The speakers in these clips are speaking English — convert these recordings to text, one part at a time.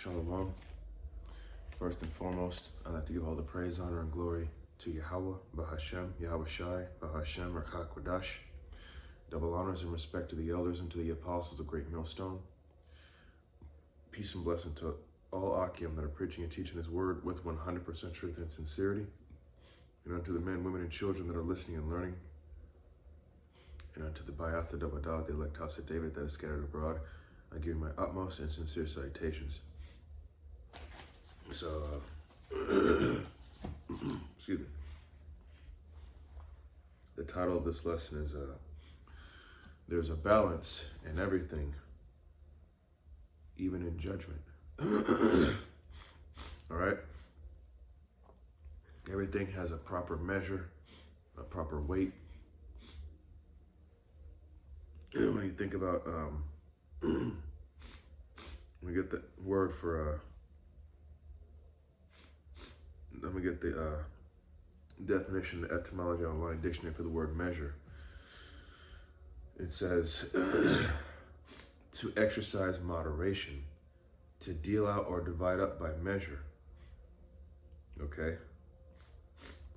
Shalom. First and foremost, I'd like to give all the praise, honor, and glory to Yahweh, Bahashem, Yahweh Shai, Bahashem, Rakha Kodash. Double honors and respect to the elders and to the apostles of Great Millstone. Peace and blessing to all Akim that are preaching and teaching His word with 100% truth and sincerity. And unto the men, women, and children that are listening and learning. And unto the Bayatha Dabadah, the elect house of David that is scattered abroad, I give you my utmost and sincere salutations. So, excuse me. The title of this lesson is There's a Balance in Everything, Even in Judgment. All right? Everything has a proper measure, a proper weight. When you think about, we get the word for, let me get the definition, the etymology online dictionary for the word measure. It says, to exercise moderation, to deal out or divide up by measure. Okay?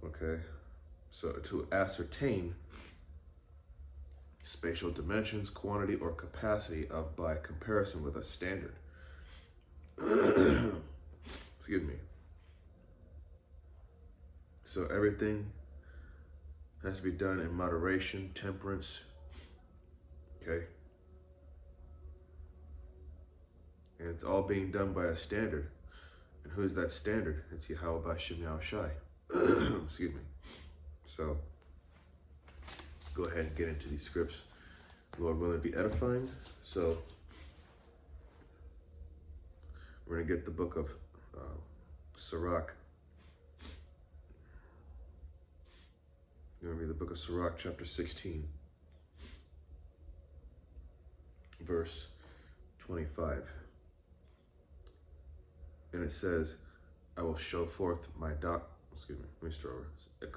Okay? So to ascertain spatial dimensions, quantity, or capacity of by comparison with a standard. Excuse me. So everything has to be done in moderation, temperance, okay? And it's all being done by a standard. And who is that standard? It's Yahweh Bahashem Yahweh Shai. Excuse me. So, go ahead and get into these scripts. Lord willing, to be edifying. So, we're going to get the book of Sirach. We're going to read the book of Sirach, chapter 16, verse 25. And it says, I will show forth my let me start over.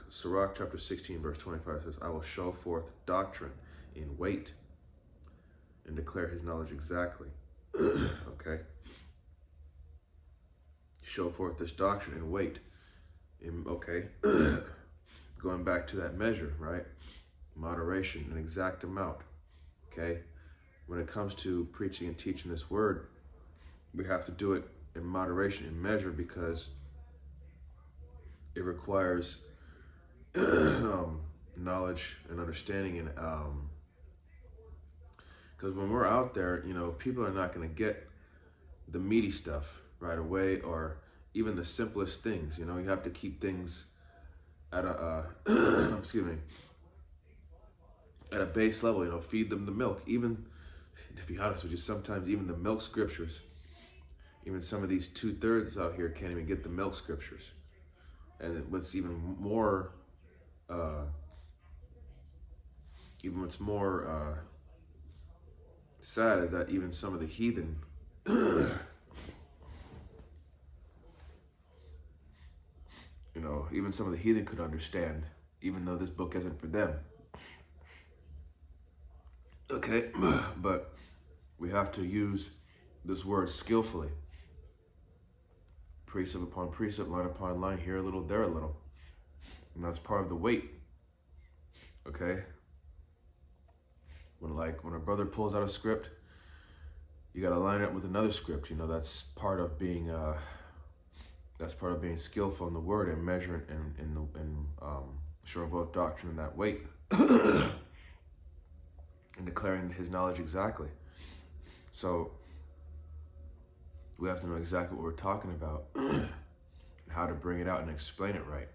Sirach, chapter 16, verse 25 says, I will show forth doctrine in weight and declare his knowledge exactly. Okay? Show forth this doctrine in weight. Okay? Going back to that measure, right? Moderation, an exact amount. Okay? When it comes to preaching and teaching this word, we have to do it in moderation, in measure, because it requires knowledge and understanding. And because when we're out there, you know, people are not going to get the meaty stuff right away, or even the simplest things. You know, you have to keep things at a excuse me, at a base level. You know, feed them the milk. Even, to be honest with you, sometimes even the milk scriptures, even some of these 2/3 out here can't even get the milk scriptures. And what's even more, sad is that even some of the heathen, you know, even some of the heathen could understand, even though this book isn't for them. Okay, but we have to use this word skillfully. Precept upon precept, line upon line, here a little, there a little. And that's part of the weight. Okay? When a brother pulls out a script, you gotta line it with another script. You know, that's part of being skillful in the word and measuring and showing both doctrine and that weight. And declaring his knowledge exactly. So we have to know exactly what we're talking about and how to bring it out and explain it right.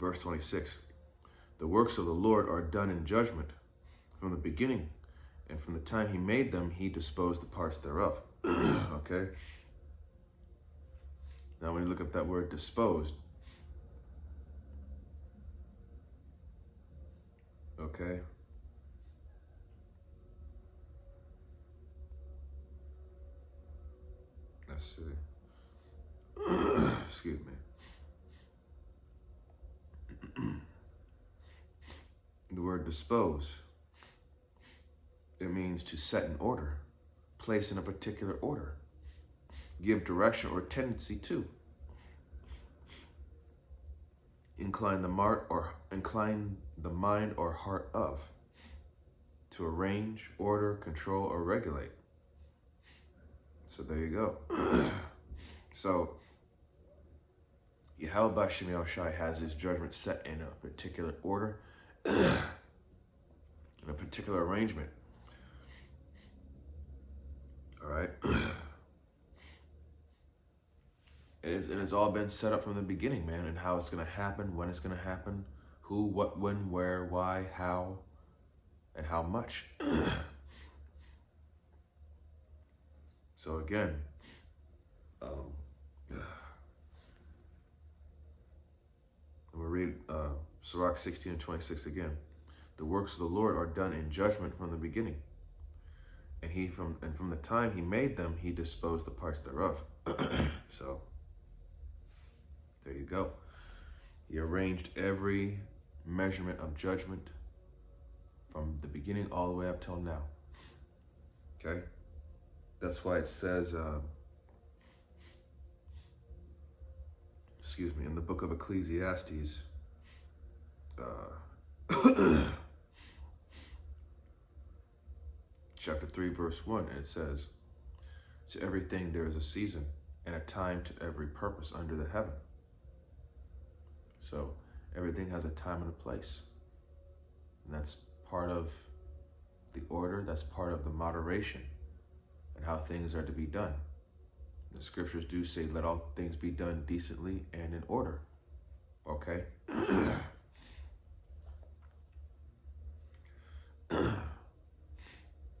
Verse 26, the works of the Lord are done in judgment from the beginning, and from the time he made them, he disposed the parts thereof. Okay? Now when you look up that word disposed, okay? Let's see. Excuse me. The word dispose, it means to set in order, place in a particular order. give direction or tendency to. Incline the mind or heart of. To arrange, order, control, or regulate. So there you go. So Yahweh B'Shem Yahushai has his judgment set in a particular order, in a particular arrangement. All right. It's all been set up from the beginning, man, and how it's going to happen, when it's going to happen, who, what, when, where, why, how, and how much. So again, I'm going to read Sirach 16 and 26 again. The works of the Lord are done in judgment from the beginning. And from the time he made them, he disposed the parts thereof. So there you go. He arranged every measurement of judgment from the beginning all the way up till now. Okay? That's why it says, in the book of Ecclesiastes, chapter 3, verse 1, and it says, to everything there is a season and a time to every purpose under the heaven. So everything has a time and a place. And that's part of the order, that's part of the moderation and how things are to be done. The scriptures do say, let all things be done decently and in order. Okay?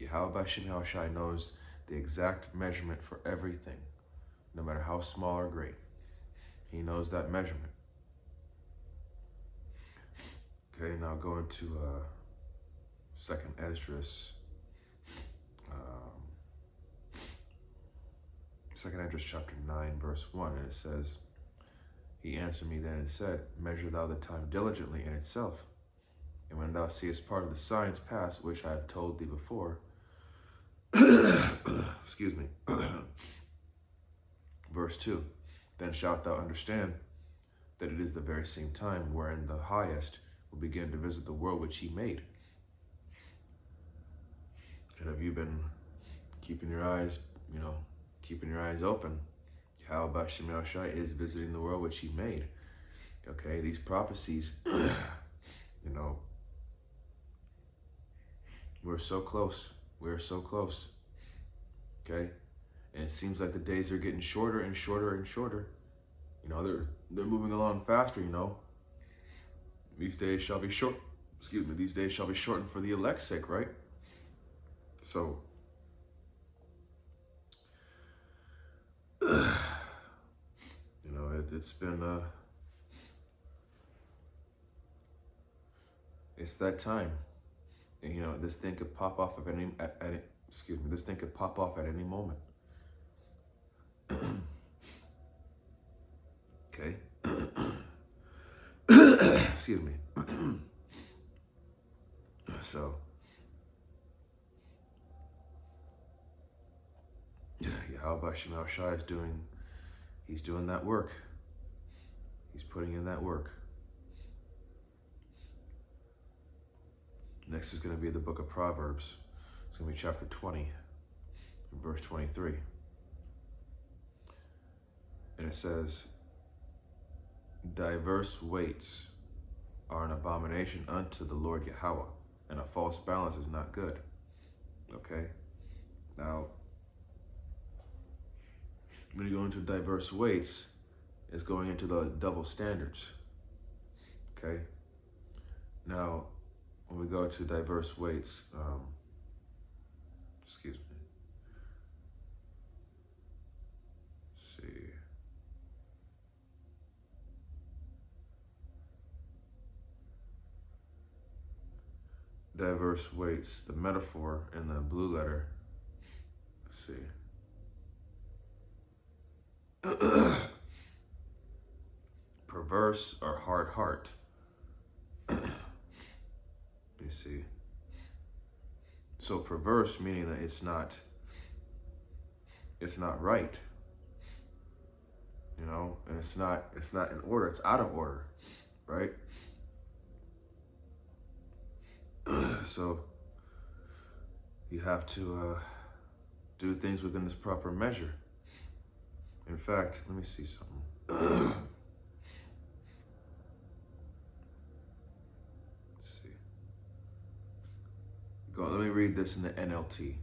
Yahweh B'Shem Yahushai knows the exact measurement for everything, no matter how small or great. He knows that measurement. Okay, now going to 2nd Esdras. 2nd Esdras chapter 9, verse 1, and it says, he answered me then and said, measure thou the time diligently in itself. And when thou seest part of the signs pass, which I have told thee before, excuse me, verse 2, then shalt thou understand that it is the very same time wherein the highest will begin to visit the world which he made. And have you been keeping your eyes, keeping your eyes open? Yahweh B'Shem Yahushai is visiting the world which he made. Okay, these prophecies, we're so close. We're so close. Okay? And it seems like the days are getting shorter and shorter and shorter. They're moving along faster, These days shall be short. These days shall be shortened for the elect's sake, right? So, it's been, it's that time. And, this thing could pop off at any, this thing could pop off at any moment. Okay. Excuse me. So, Yahweh B'Shem Yahushai he's doing that work. He's putting in that work. Next is going to be the book of Proverbs. It's going to be chapter 20, verse 23. And it says, diverse weights are an abomination unto the Lord Yahweh, and a false balance is not good. Okay? Now, when you go into diverse weights, it's going into the double standards. Okay? Now, when we go to diverse weights, excuse me. Let's see. Diverse weights, the metaphor in the blue letter. Let's see. Perverse or hard heart. You see. So perverse meaning that it's not right. you know, and it's not in order, it's out of order, right? So you have to do things within this proper measure. In fact, let me see something. Let's see. Let me read this in the NLT,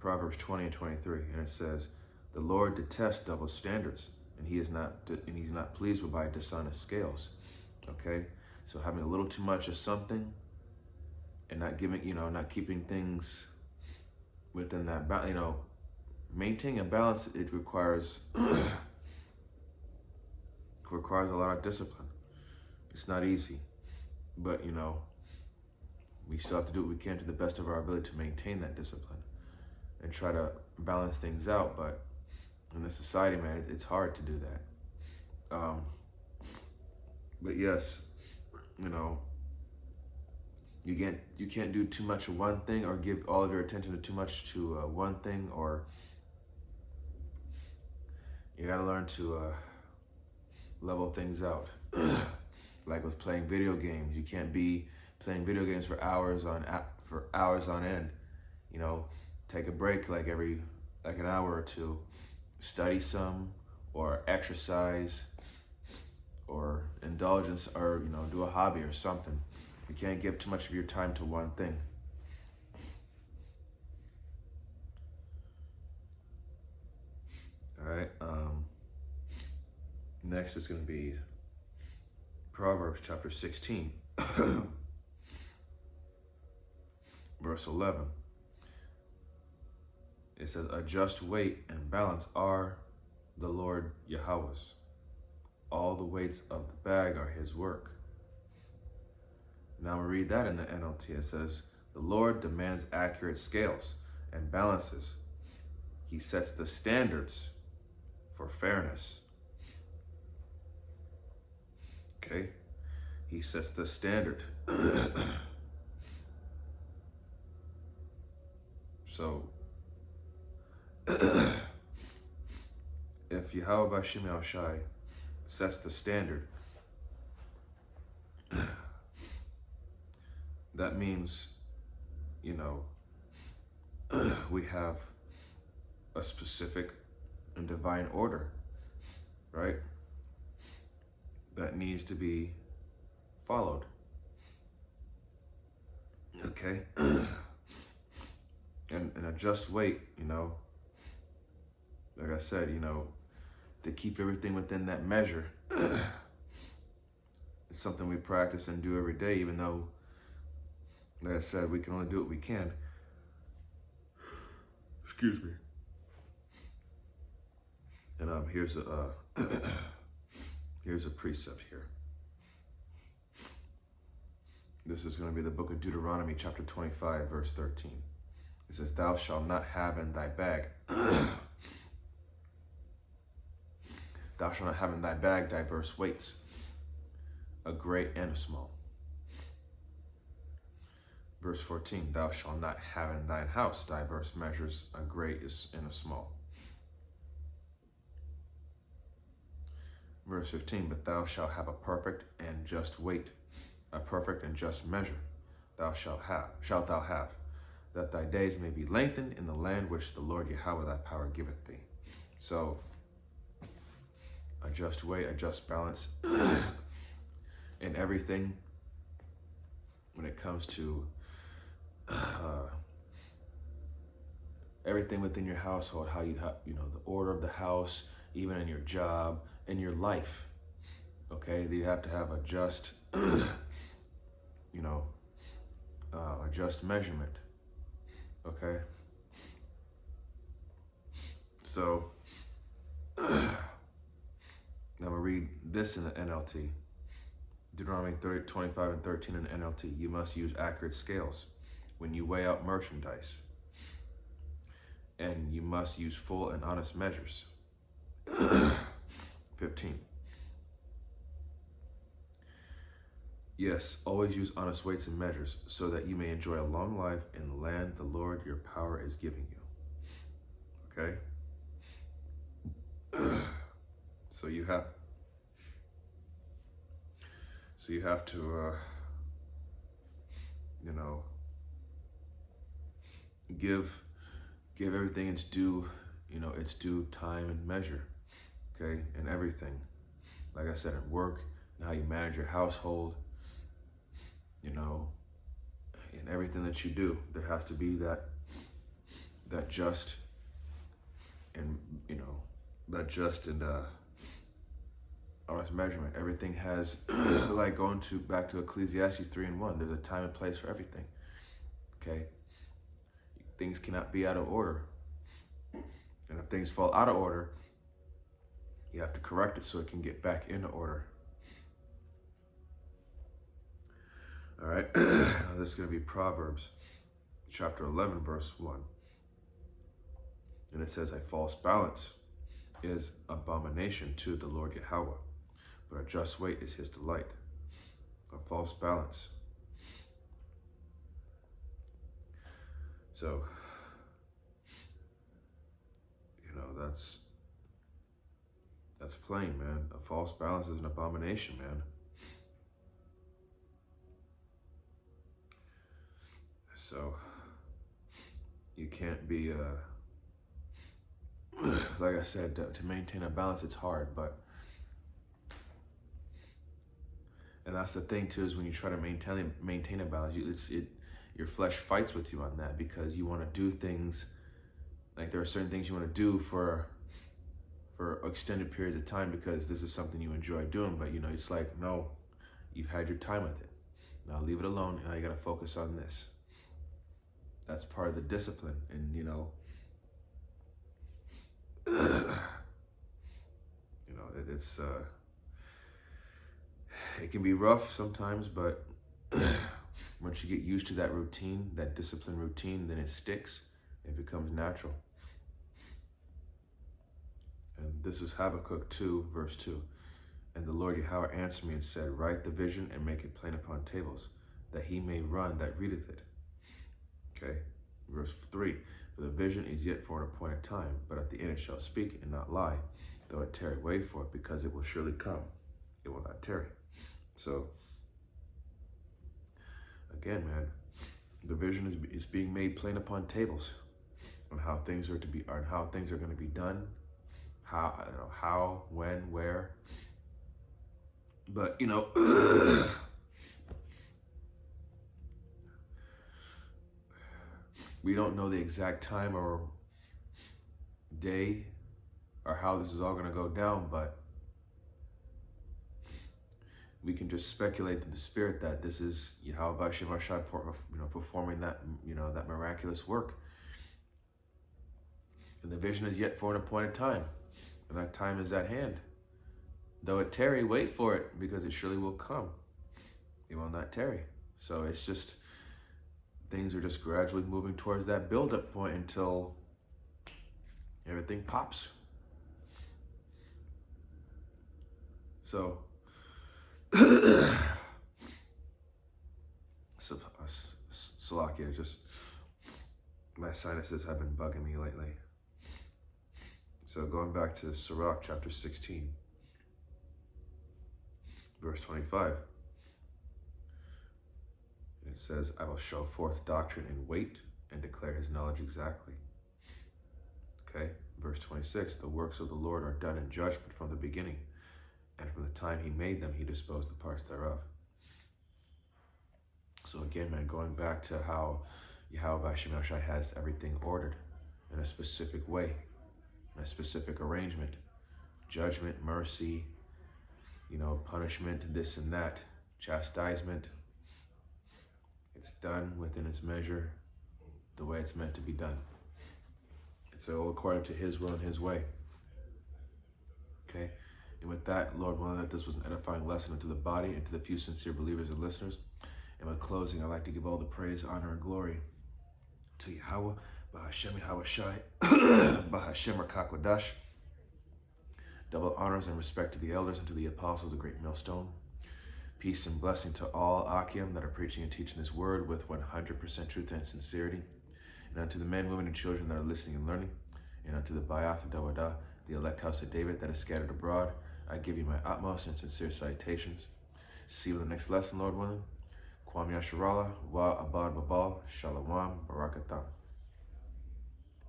Proverbs 20 and 23, and it says, "The Lord detests double standards, and he's not pleased by dishonest scales." Okay, so having a little too much of something, and not keeping things within that, maintaining a balance. It requires requires a lot of discipline. It's not easy, but we still have to do what we can to the best of our ability to maintain that discipline and try to balance things out. But in this society, man, it's hard to do that. But yes, you can't do too much of one thing, or give all of your attention to too much to one thing, or you gotta learn to level things out. Like with playing video games, you can't be playing video games for hours on end. Take a break like an hour or two, study some, or exercise, or indulgence, or do a hobby or something. You can't give too much of your time to one thing. All right. Next is going to be Proverbs chapter 16, verse 11. It says, "A just weight and balance are the Lord Yahweh's. All the weights of the bag are his work." Now we read that in the NLT. It says, "The Lord demands accurate scales and balances. He sets the standards for fairness." Okay? He sets the standard. So, if Yahweh B'Shem Yahushai sets the standard, that means, we have a specific and divine order, right? That needs to be followed. Okay? And a just weight, like I said, to keep everything within that measure. It's something we practice and do every day, even though, like I said, we can only do what we can. Excuse me. And here's a precept here. This is going to be the book of Deuteronomy, chapter 25, verse 13. It says, "Thou shalt not have in thy bag thou shalt not have in thy bag diverse weights, a great and a small." Verse 14, "Thou shalt not have in thine house diverse measures, a great and a small." Verse 15, "But thou shalt have a perfect and just weight, a perfect and just measure shalt thou have, that thy days may be lengthened in the land which the Lord Yahweh thy power giveth thee." So, a just weight, a just balance in everything when it comes to everything within your household, how you have, the order of the house, even in your job, in your life. Okay, you have to have a just, a just measurement. Okay, so I'm gonna read this in the NLT. Deuteronomy 25 and 13 in the NLT. "You must use accurate scales when you weigh out merchandise, and you must use full and honest measures." 15. "Yes, always use honest weights and measures, so that you may enjoy a long life in the land the Lord your power is giving you." Okay? So you have to, give everything its due, its due time and measure, okay, and everything. Like I said, at work, and how you manage your household, in everything that you do, there has to be that just and honest measurement. Everything has like going back to Ecclesiastes 3:1. There's a time and place for everything. Okay, things cannot be out of order, and if things fall out of order, you have to correct it so it can get back into order. All right, now this is going to be Proverbs chapter 11, verse 1. And it says, a false balance is abomination to the Lord Yahweh, but a just weight is his delight. A false balance. So, that's plain, man. A false balance is an abomination, man. So, you can't be, like I said, to maintain a balance, it's hard, and that's the thing too, is when you try to maintain a balance, your flesh fights with you on that, because you want to do things, like there are certain things you want to do for extended periods of time because this is something you enjoy doing, but it's like, no, you've had your time with it. Now leave it alone, and now you got to focus on this. That's part of the discipline, and it's it can be rough sometimes, but once you get used to that routine, that discipline routine, then it sticks. It becomes natural. And this is Habakkuk 2, verse 2. And the Lord Yahweh answered me and said, write the vision and make it plain upon tables, that he may run that readeth it. Okay, verse 3. For the vision is yet for an appointed time, but at the end it shall speak and not lie, though it tarry, wait for it, because it will surely come. It will not tarry. So, again, man, the vision is being made plain upon tables on how things are going to be done, how, when, where. But we don't know the exact time or day or how this is all going to go down, but we can just speculate to the Spirit that this is Yahweh Bashem Ashai, performing that, that miraculous work. And the vision is yet for an appointed time, and that time is at hand. Though it tarry, wait for it, because it surely will come. It will not tarry. So it's just, things are just gradually moving towards that build-up point until everything pops. So, Salakia, just my sinuses have been bugging me lately. So going back to Sirach chapter 16, verse 25. It says, I will show forth doctrine in weight and declare his knowledge exactly. Okay, verse 26, the works of the Lord are done in judgment from the beginning, and from the time he made them, he disposed the parts thereof. So again, man, going back to how Yahweh Bashem Ashai has everything ordered in a specific way, in a specific arrangement, judgment, mercy, punishment, this and that, chastisement. It's done within its measure, the way it's meant to be done. It's all according to his will and his way. Okay? And with that, Lord willing, that this was an edifying lesson unto the body and to the few sincere believers and listeners. And with closing, I'd like to give all the praise, honor, and glory to Yahweh, Bahashem Yahweh Shai, Bahashem Rakakwadash. Double honors and respect to the elders and to the apostles, the great millstone. Peace and blessing to all Akim that are preaching and teaching his word with 100% truth and sincerity. And unto the men, women, and children that are listening and learning. And unto the Bayath and Dawadah the elect house of David that is scattered abroad, I give you my utmost and sincere salutations. See you in the next lesson, Lord willing. Kwam Yasharallah, Wa Abad Babal, Shalom, Barakatam.